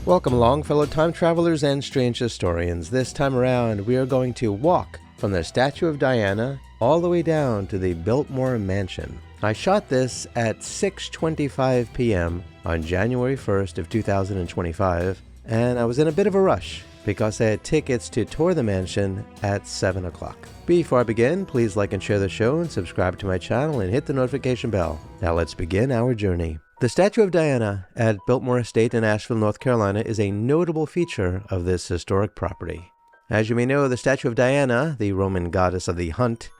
Welcome along, fellow time travelers and strange historians. This time around, we are going to walk from the statue of Diana all the way down to the Biltmore Mansion. I shot this at 6:25 p.m. on January 1st of 2025, and I was in a bit of a rush because I had tickets to tour the mansion at 7 o'clock. Before I begin, please like and share the show and subscribe to my channel and hit the notification bell. Now let's begin our journey. The statue of Diana at Biltmore Estate in Asheville, North Carolina is a notable feature of this historic property. As you may know, the statue of Diana, the Roman goddess of the hunt,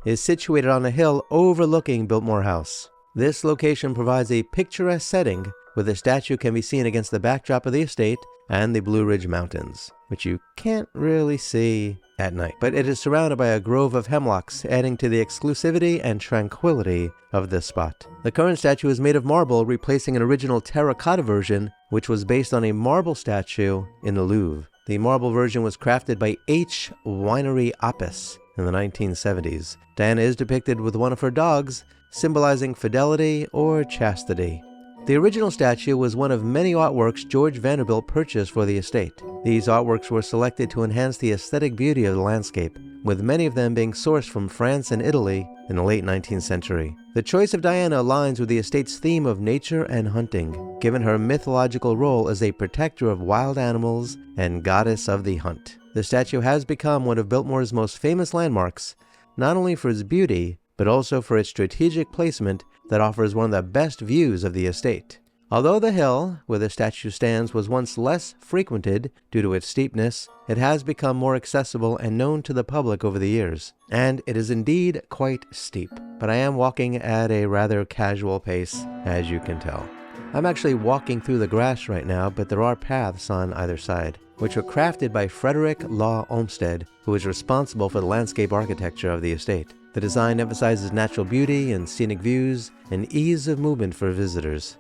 is situated on a hill overlooking Biltmore House. This location provides a picturesque setting where the statue can be seen against the backdrop of the estate and the Blue Ridge Mountains, which you can't really see at night. But it is surrounded by a grove of hemlocks, adding to the exclusivity and tranquility of this spot. The current statue is made of marble, replacing an original terracotta version, which was based on a marble statue in the Louvre. The marble version was crafted by H. Winery Apis in the 1970s. Diana is depicted with one of her dogs, symbolizing fidelity or chastity. The original statue was one of many artworks George Vanderbilt purchased for the estate. These artworks were selected to enhance the aesthetic beauty of the landscape, with many of them being sourced from France and Italy in the late 19th century. The choice of Diana aligns with the estate's theme of nature and hunting, given her mythological role as a protector of wild animals and goddess of the hunt. The statue has become one of Biltmore's most famous landmarks, not only for its beauty, but also for its strategic placement that offers one of the best views of the estate. Although the hill where the statue stands was once less frequented due to its steepness, it has become more accessible and known to the public over the years. And it is indeed quite steep, but I am walking at a rather casual pace, as you can tell. I'm actually walking through the grass right now, but there are paths on either side, which were crafted by Frederick Law Olmsted, who is responsible for the landscape architecture of the estate. The design emphasizes natural beauty and scenic views and ease of movement for visitors.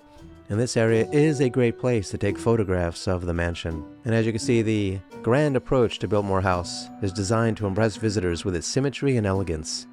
And this area is a great place to take photographs of the mansion. And as you can see, the grand approach to Biltmore House is designed to impress visitors with its symmetry and elegance.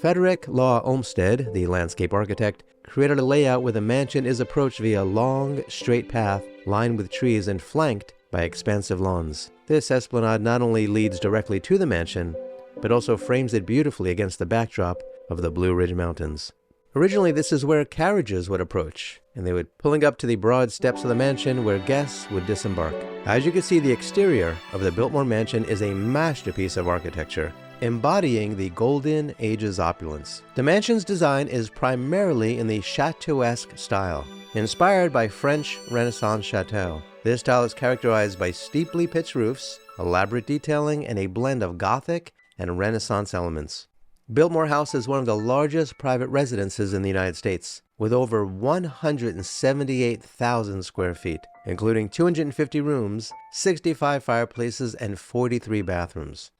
Frederick Law Olmsted, the landscape architect, created a layout where the mansion is approached via a long, straight path lined with trees and flanked by expansive lawns. This esplanade not only leads directly to the mansion, but also frames it beautifully against the backdrop of the Blue Ridge Mountains. Originally, this is where carriages would approach, and they would pulling up to the broad steps of the mansion where guests would disembark. As you can see, the exterior of the Biltmore Mansion is a masterpiece of architecture, embodying the Golden Age's opulence. The mansion's design is primarily in the chateau-esque style, inspired by French Renaissance chateau. This style is characterized by steeply pitched roofs, elaborate detailing, and a blend of Gothic and Renaissance elements. Biltmore House is one of the largest private residences in the United States, with over 178,000 square feet, including 250 rooms, 65 fireplaces, and 43 bathrooms.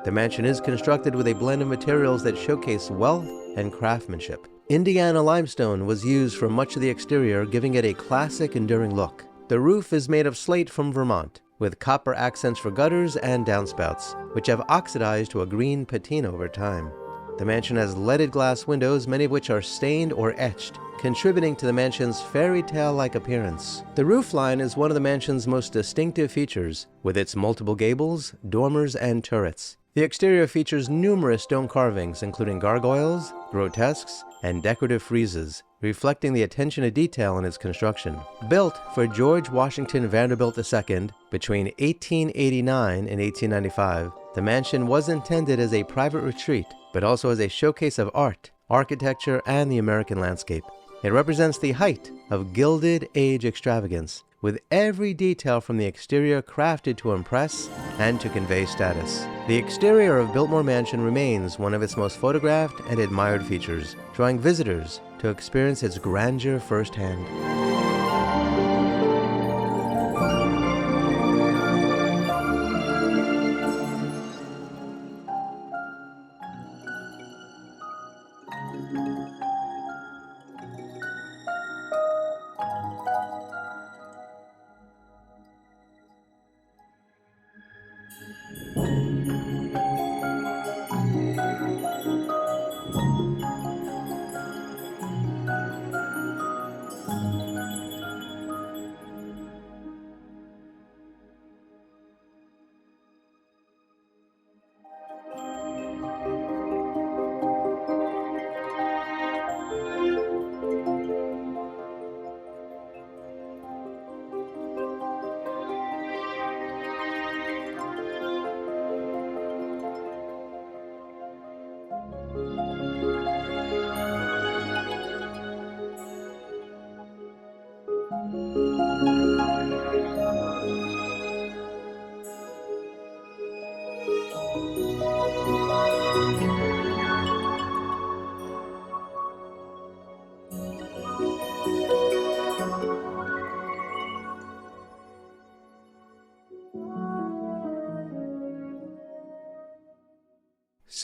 The mansion is constructed with a blend of materials that showcase wealth and craftsmanship. Indiana limestone was used for much of the exterior, giving it a classic, enduring look. The roof is made of slate from Vermont, with copper accents for gutters and downspouts, which have oxidized to a green patina over time. The mansion has leaded glass windows, many of which are stained or etched, contributing to the mansion's fairy tale-like appearance. The roofline is one of the mansion's most distinctive features, with its multiple gables, dormers, and turrets. The exterior features numerous stone carvings, including gargoyles, grotesques, and decorative friezes, reflecting the attention to detail in its construction. Built for George Washington Vanderbilt II between 1889 and 1895, the mansion was intended as a private retreat, but also as a showcase of art, architecture, and the American landscape. It represents the height of Gilded Age extravagance, with every detail from the exterior crafted to impress and to convey status. The exterior of Biltmore Mansion remains one of its most photographed and admired features, drawing visitors to experience its grandeur firsthand.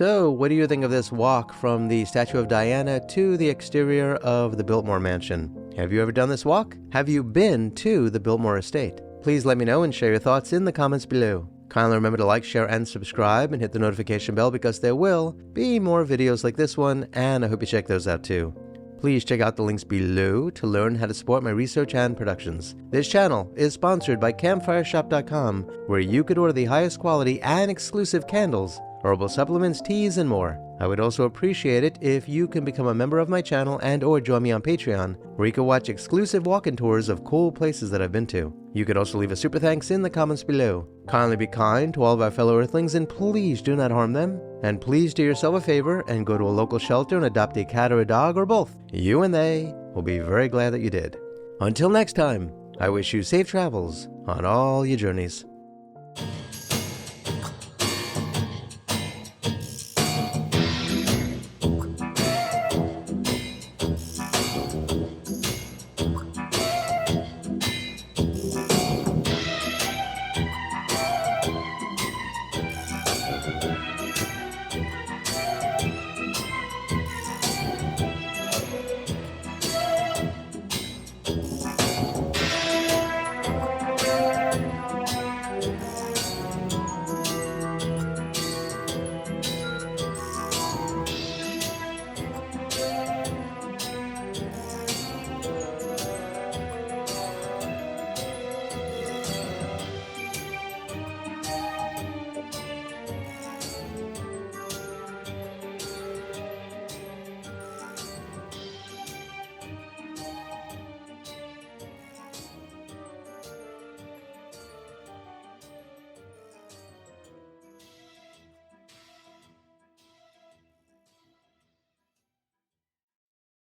So, what do you think of this walk from the statue of Diana to the exterior of the Biltmore Mansion? Have you ever done this walk? Have you been to the Biltmore estate? Please let me know and share your thoughts in the comments below. Kindly remember to like, share, and subscribe, and hit the notification bell because there will be more videos like this one, and I hope you check those out too. Please check out the links below to learn how to support my research and productions. This channel is sponsored by CampfireShop.com, where you could order the highest quality and exclusive candles, herbal supplements, teas, and more. I would also appreciate it if you can become a member of my channel and or join me on Patreon, where you can watch exclusive walk-in tours of cool places that I've been to. You could also leave a super thanks in the comments below. Kindly be kind to all of our fellow Earthlings and please do not harm them. And please do yourself a favor and go to a local shelter and adopt a cat or a dog or both. You and they will be very glad that you did. Until next time, I wish you safe travels on all your journeys.